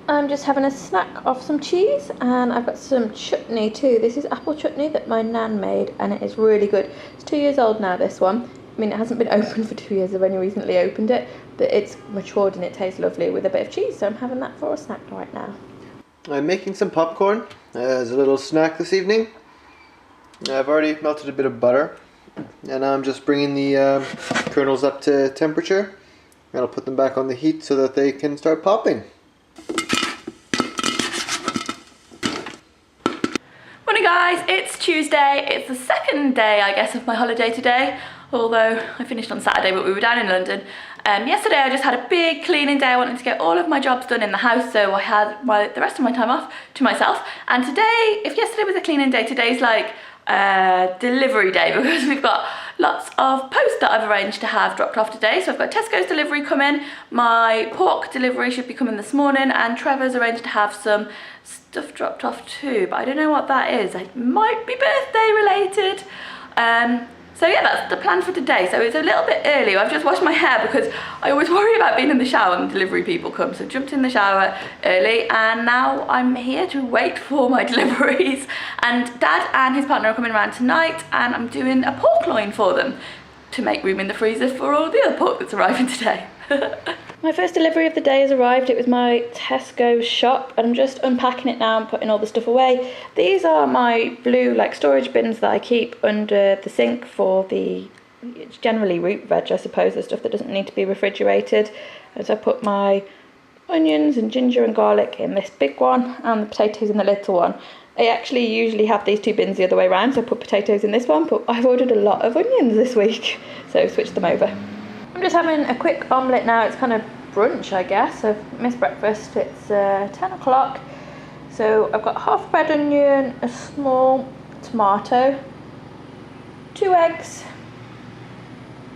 I'm just having a snack off some cheese, and I've got some chutney too. This is apple chutney that my nan made, and it is really good. It's 2 years old now, this one. I mean, it hasn't been open for 2 years, I've only recently opened it, but it's matured and it tastes lovely with a bit of cheese, so I'm having that for a snack right now. I'm making some popcorn as a little snack this evening. I've already melted a bit of butter, and I'm just bringing the kernels up to temperature, and I'll put them back on the heat so that they can start popping. Morning guys, it's Tuesday. It's the second day, I guess, of my holiday today, although I finished on Saturday, but we were down in London. Yesterday I just had a big cleaning day. I wanted to get all of my jobs done in the house, so I had the rest of my time off to myself. And today, if yesterday was a cleaning day, today's like delivery day, because we've got lots of post that I've arranged to have dropped off today. So I've got Tesco's delivery coming, my pork delivery should be coming this morning, and Trevor's arranged to have some stuff dropped off too, but I don't know what that is. It might be birthday related. So yeah, that's the plan for today. So it's a little bit early. I've just washed my hair because I always worry about being in the shower when the delivery people come. So jumped in the shower early, and now I'm here to wait for my deliveries. And Dad and his partner are coming around tonight, and I'm doing a pork loin for them to make room in the freezer for all the other pork that's arriving today. My first delivery of the day has arrived. It was my Tesco shop, and I'm just unpacking it now and putting all the stuff away. These are my blue storage bins that I keep under the sink for it's generally root veg, I suppose, the stuff that doesn't need to be refrigerated. As I put my onions and ginger and garlic in this big one and the potatoes in the little one. I actually usually have these two bins the other way around, so I put potatoes in this one, but I've ordered a lot of onions this week, so I've switched them over. I'm just having a quick omelette now. It's kind of brunch, I guess. I've missed breakfast. It's 10 o'clock. So I've got half a red onion, a small tomato, 2 eggs,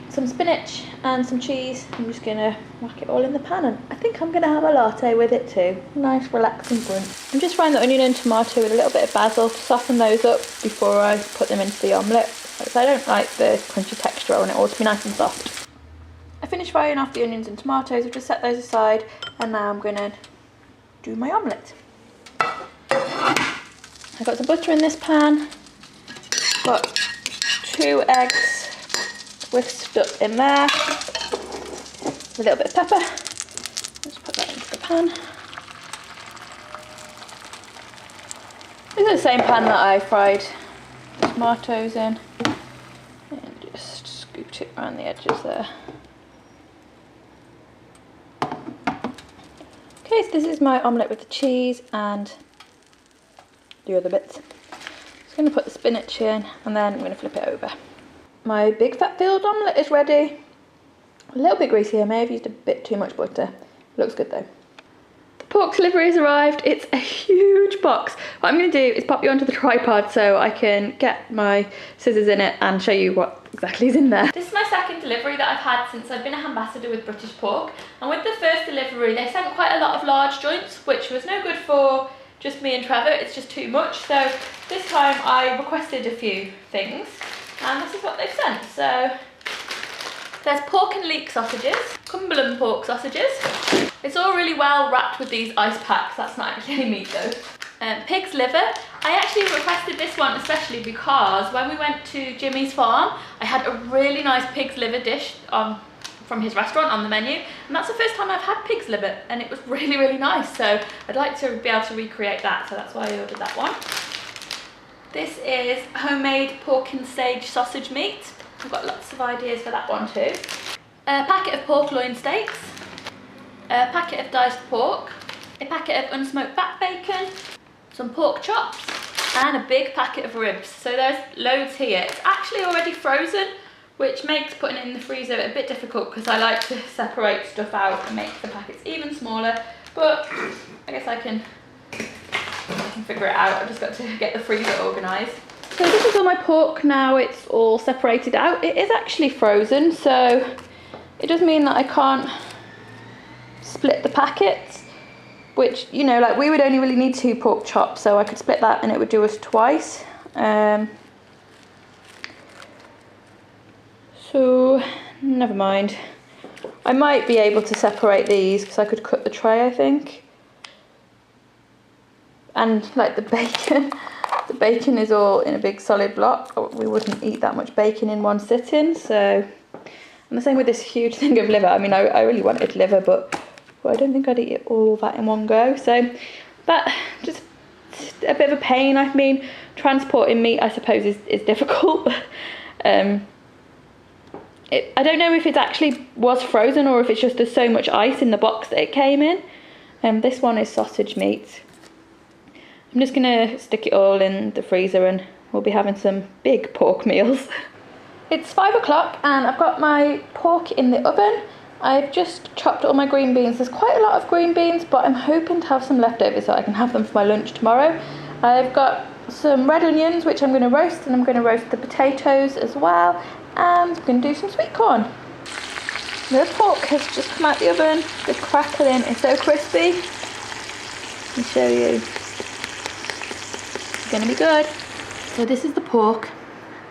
some spinach and some cheese. I'm just gonna whack it all in the pan, and I think I'm gonna have a latte with it too. Nice relaxing brunch. I'm just frying the onion and tomato with a little bit of basil to soften those up before I put them into the omelette, because I don't like the crunchy texture. I want it all to be nice and soft. I finished frying off the onions and tomatoes. I've just set those aside, and now I'm going to do my omelette. I've got some butter in this pan, got 2 eggs whisked up in there, a little bit of pepper. Let's put that into the pan. This is the same pan that I fried the tomatoes in, and just scoot it around the edges there. Okay, so this is my omelette with the cheese and the other bits. Just going to put the spinach in, and then I'm going to flip it over. My big FebVlog omelette is ready. A little bit greasy. I may have used a bit too much butter. Looks good though. The pork delivery has arrived. It's a huge box. What I'm going to do is pop you onto the tripod so I can get my scissors in it and show you what exactly is in there. This is my second delivery that I've had since I've been an ambassador with British Pork, and with the first delivery they sent quite a lot of large joints, which was no good for just me and Trevor. It's just too much, so this time I requested a few things, and this is what they've sent. So there's pork and leek sausages, Cumberland pork sausages. It's all really well wrapped with these ice packs. That's not actually any meat though. Pig's liver. I actually requested this one especially because when we went to Jimmy's farm, I had a really nice pig's liver dish from his restaurant on the menu, and that's the first time I've had pig's liver, and it was really, really nice. So I'd like to be able to recreate that, so that's why I ordered that one. This is homemade pork and sage sausage meat. I've got lots of ideas for that one too. A packet of pork loin steaks, a packet of diced pork, a packet of unsmoked back bacon, some pork chops, and a big packet of ribs. So there's loads here. It's actually already frozen, which makes putting it in the freezer a bit difficult because I like to separate stuff out and make the packets even smaller, but I guess I can figure it out. I've just got to get the freezer organised. So this is all my pork now. It's all separated out. It is actually frozen, so it does mean that I can't split the packets, which, you know, like we would only really need 2 pork chops, so I could split that and it would do us twice. So never mind. I might be able to separate these because I could cut the tray, I think. And like the bacon is all in a big solid block. We wouldn't eat that much bacon in one sitting, so. And the same with this huge thing of liver. I mean, I really wanted liver, but I don't think I'd eat all that in one go. So that just a bit of a pain. I mean, transporting meat, I suppose, is difficult. I don't know if it actually was frozen or if it's just there's so much ice in the box that it came in. This one is sausage meat. I'm just gonna stick it all in the freezer and we'll be having some big pork meals. It's 5 o'clock and I've got my pork in the oven. I've just chopped all my green beans. There's quite a lot of green beans, but I'm hoping to have some leftovers so I can have them for my lunch tomorrow. I've got some red onions, which I'm going to roast, and I'm going to roast the potatoes as well. And I'm going to do some sweet corn. The pork has just come out the oven. The crackling is so crispy. Let me show you. It's going to be good. So this is the pork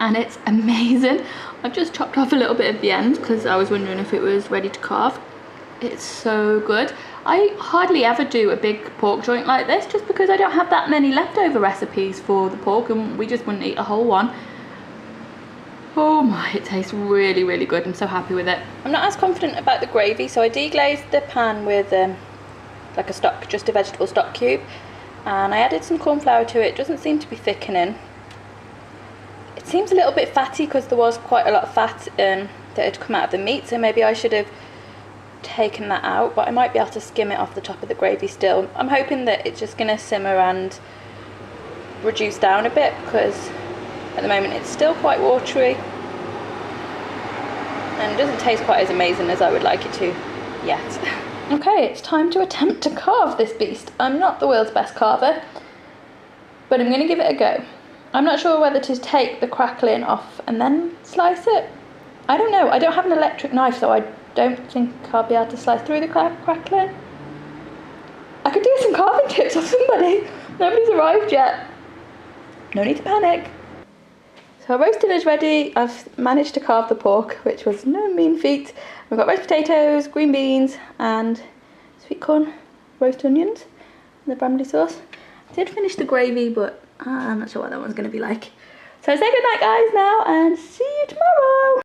and it's amazing. I've just chopped off a little bit of the end because I was wondering if it was ready to carve. It's so good. I hardly ever do a big pork joint like this just because I don't have that many leftover recipes for the pork and we just wouldn't eat a whole one. Oh my, it tastes really, really good. I'm so happy with it. I'm not as confident about the gravy, so I deglazed the pan with like a stock, just a vegetable stock cube. And I added some corn flour to it. It doesn't seem to be thickening. It seems a little bit fatty because there was quite a lot of fat that had come out of the meat, so maybe I should have taken that out, but I might be able to skim it off the top of the gravy still. I'm hoping that it's just going to simmer and reduce down a bit because at the moment it's still quite watery and it doesn't taste quite as amazing as I would like it to yet. Okay, it's time to attempt to carve this beast. I'm not the world's best carver, but I'm going to give it a go. I'm not sure whether to take the crackling off and then slice it. I don't know. I don't have an electric knife, so I don't think I'll be able to slice through the crackling. I could do some carving tips off somebody. Nobody's arrived yet. No need to panic. So our roast dinner is ready. I've managed to carve the pork, which was no mean feat. We've got roast potatoes, green beans, and sweet corn, roast onions, and the brandy sauce. I did finish the gravy, but I'm not sure what that one's going to be like. So say goodnight, guys, now, and see you tomorrow.